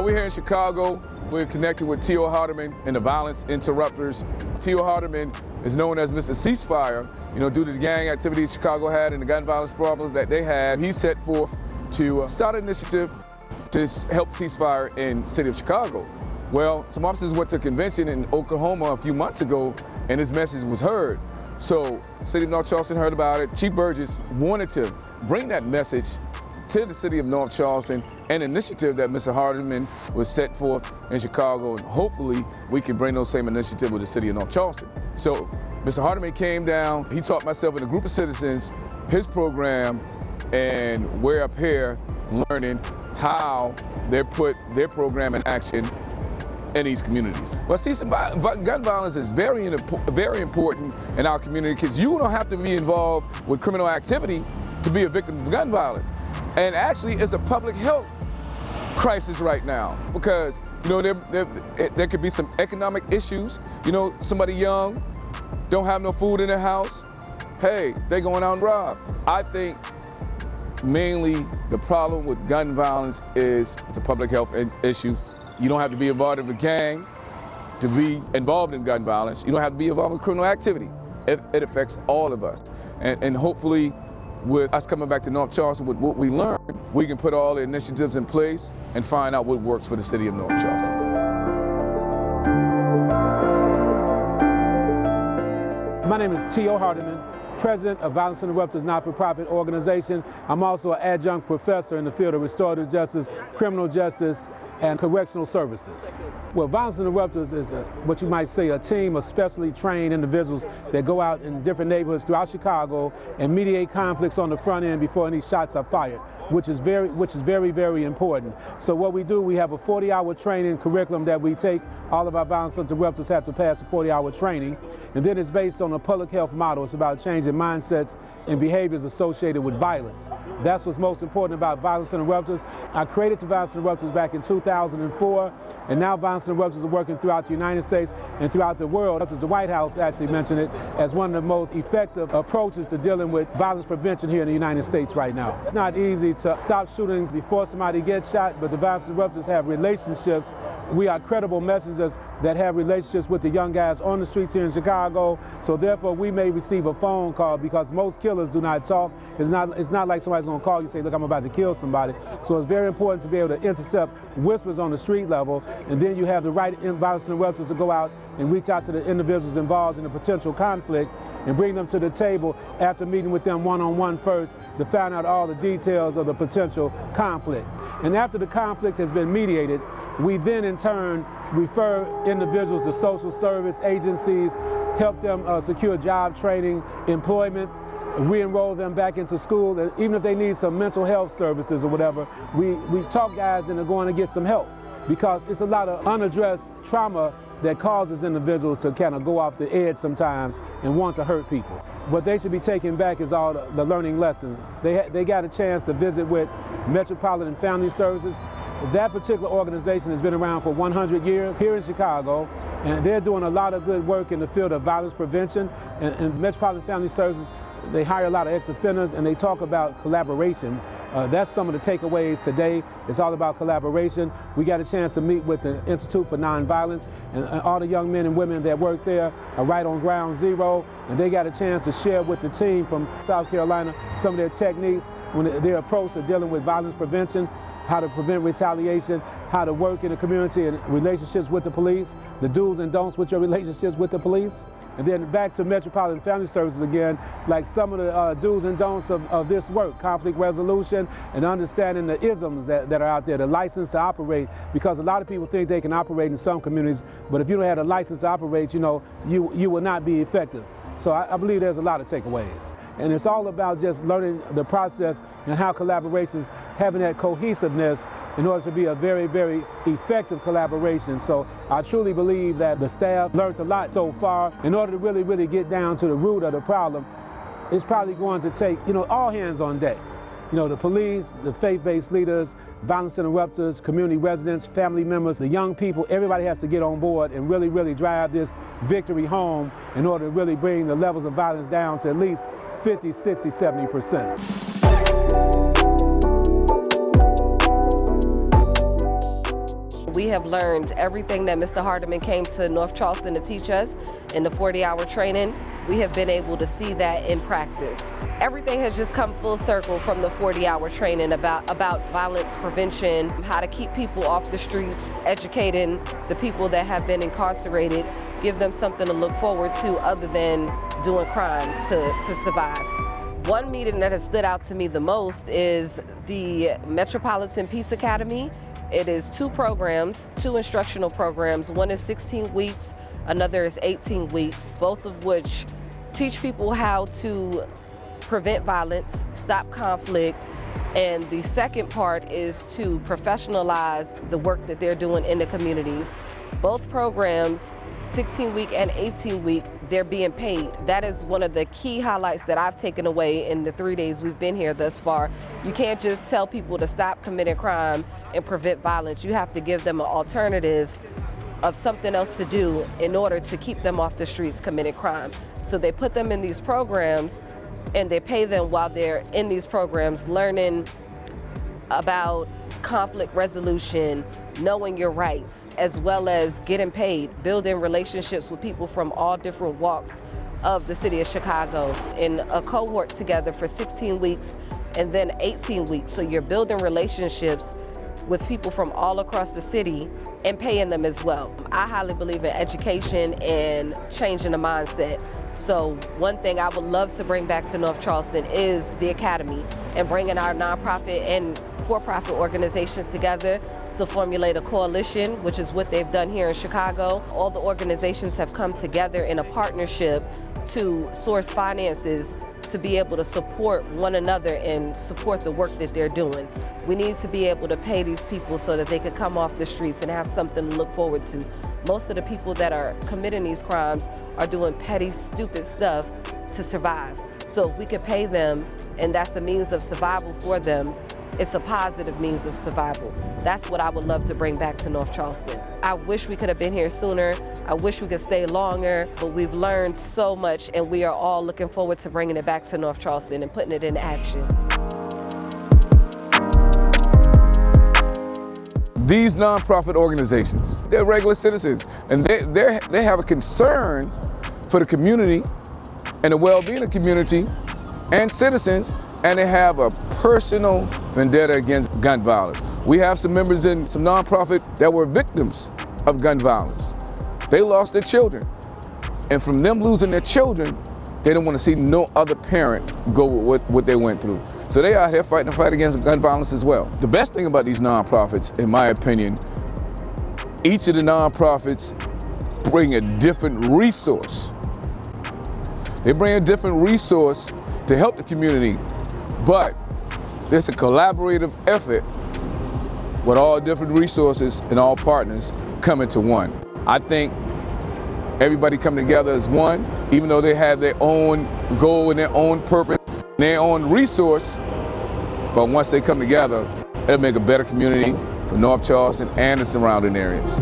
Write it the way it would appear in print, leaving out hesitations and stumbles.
we're here in Chicago. We're connected with T.O. Hardeman and the Violence Interrupters. T.O. Hardeman is known as Mr. Ceasefire, due to the gang activities Chicago had and the gun violence problems that they had. He set forth to start an initiative to help ceasefire in the city of Chicago. Well, some officers went to a convention in Oklahoma a few months ago, and his message was heard. So the city of North Charleston heard about it. Chief Burgess wanted to bring that message to the city of North Charleston, an initiative that Mr. Hardeman was set forth in Chicago, and hopefully we can bring those same initiative with the city of North Charleston. So Mr. Hardeman came down, he taught myself and a group of citizens his program, and we're up here learning how they put their program in action in these communities. Well, see, gun violence is very important in our community because you don't have to be involved with criminal activity to be a victim of gun violence. And actually, it's a public health crisis right now because, there could be some economic issues. Somebody young, don't have no food in their house. Hey, they're going out and rob. I think mainly the problem with gun violence is it's a public health issue. You don't have to be involved in a gang to be involved in gun violence. You don't have to be involved in criminal activity. It affects all of us. And hopefully, with us coming back to North Charleston with what we learned, we can put all the initiatives in place and find out what works for the city of North Charleston. My name is T.O. Hardeman, President of Violence Interrupters not-for-profit organization. I'm also an adjunct professor in the field of restorative justice, criminal justice, and correctional services. Well, Violence Interrupters is what you might say a team of specially trained individuals that go out in different neighborhoods throughout Chicago and mediate conflicts on the front end before any shots are fired, which is very, very important. So what we do, we have a 40-hour training curriculum that we take. All of our Violence Interrupters have to pass a 40-hour training. And then it's based on a public health model. It's about changing mindsets and behaviors associated with violence. That's what's most important about Violence Interrupters. I created the Violence Interrupters back in 2004, and now Violence Interrupters are working throughout the United States and throughout the world. The White House actually mentioned it as one of the most effective approaches to dealing with violence prevention here in the United States right now. It's not easy to stop shootings before somebody gets shot, but the Violence Interrupters have relationships. We are credible messengers that have relationships with the young guys on the streets here in Chicago, so therefore we may receive a phone call because most killers do not talk. It's not like somebody's going to call you and say, look, I'm about to kill somebody. So it's very important to be able to intercept whispers on the street level, and then you have the right Violence Interrupters to go out and reach out to the individuals involved in a potential conflict and bring them to the table after meeting with them one-on-one first to find out all the details of the potential conflict. And after the conflict has been mediated, we then in turn refer individuals to social service agencies, help them secure job training, employment, re-enroll them back into school, and even if they need some mental health services or whatever, we talk guys into going to get some help because it's a lot of unaddressed trauma that causes individuals to kind of go off the edge sometimes and want to hurt people. What they should be taking back is all the learning lessons. They got a chance to visit with Metropolitan Family Services. That particular organization has been around for 100 years here in Chicago, and they're doing a lot of good work in the field of violence prevention. And Metropolitan Family Services, they hire a lot of ex-offenders, and they talk about collaboration. That's some of the takeaways today. It's all about collaboration. We got a chance to meet with the Institute for Nonviolence, and all the young men and women that work there are right on ground zero, and they got a chance to share with the team from South Carolina some of their techniques, their approach to dealing with violence prevention, how to prevent retaliation, how to work in the community and relationships with the police, the do's and don'ts with your relationships with the police. And then back to Metropolitan Family Services again, like some of the do's and don'ts of this work, conflict resolution and understanding the isms that are out there, the license to operate, because a lot of people think they can operate in some communities, but if you don't have a license to operate, you will not be effective. So I believe there's a lot of takeaways. And it's all about just learning the process and how collaborations, having that cohesiveness in order to be a very, very effective collaboration. So I truly believe that the staff learned a lot so far. In order to really, really get down to the root of the problem, it's probably going to take, all hands on deck. The police, the faith-based leaders, violence interrupters, community residents, family members, the young people, everybody has to get on board and really, really drive this victory home in order to really bring the levels of violence down to at least 50, 60, 70%. We have learned everything that Mr. Hardiman came to North Charleston to teach us in the 40-hour training. We have been able to see that in practice. Everything has just come full circle from the 40-hour training about violence prevention, how to keep people off the streets, educating the people that have been incarcerated, give them something to look forward to other than doing crime to survive. One meeting that has stood out to me the most is the Metropolitan Peace Academy. It is 2 programs, 2 instructional programs. One is 16 weeks, another is 18 weeks, both of which teach people how to prevent violence, stop conflict, and the second part is to professionalize the work that they're doing in the communities. Both programs, 16-week and 18-week, they're being paid. That is one of the key highlights that I've taken away in the 3 days we've been here thus far. You can't just tell people to stop committing crime and prevent violence. You have to give them an alternative of something else to do in order to keep them off the streets committing crime. So they put them in these programs and they pay them while they're in these programs learning about conflict resolution, knowing your rights, as well as getting paid, building relationships with people from all different walks of the city of Chicago in a cohort together for 16 weeks and then 18 weeks. So you're building relationships with people from all across the city and paying them as well. I highly believe in education and changing the mindset. So one thing I would love to bring back to North Charleston is the Academy and bringing our nonprofit and for-profit organizations together to formulate a coalition, which is what they've done here in Chicago. All the organizations have come together in a partnership to source finances to be able to support one another and support the work that they're doing. We need to be able to pay these people so that they can come off the streets and have something to look forward to. Most of the people that are committing these crimes are doing petty, stupid stuff to survive. So if we could pay them and that's a means of survival for them, it's a positive means of survival. That's what I would love to bring back to North Charleston. I wish we could have been here sooner. I wish we could stay longer, but we've learned so much and we are all looking forward to bringing it back to North Charleston and putting it in action. These nonprofit organizations, they're regular citizens, and they have a concern for the community and the well-being of the community and citizens, and they have a personal vendetta against gun violence. We have some members in some nonprofit that were victims of gun violence. They lost their children, and from them losing their children, they don't want to see no other parent go with what they went through. So they out here fighting a fight against gun violence as well. The best thing about these nonprofits, in my opinion, each of the nonprofits bring a different resource. They bring a different resource to help the community, but it's a collaborative effort with all different resources and all partners coming to one. I think everybody coming together as one, even though they have their own goal and their own purpose, their own resource, but once they come together, it'll make a better community for North Charleston and the surrounding areas.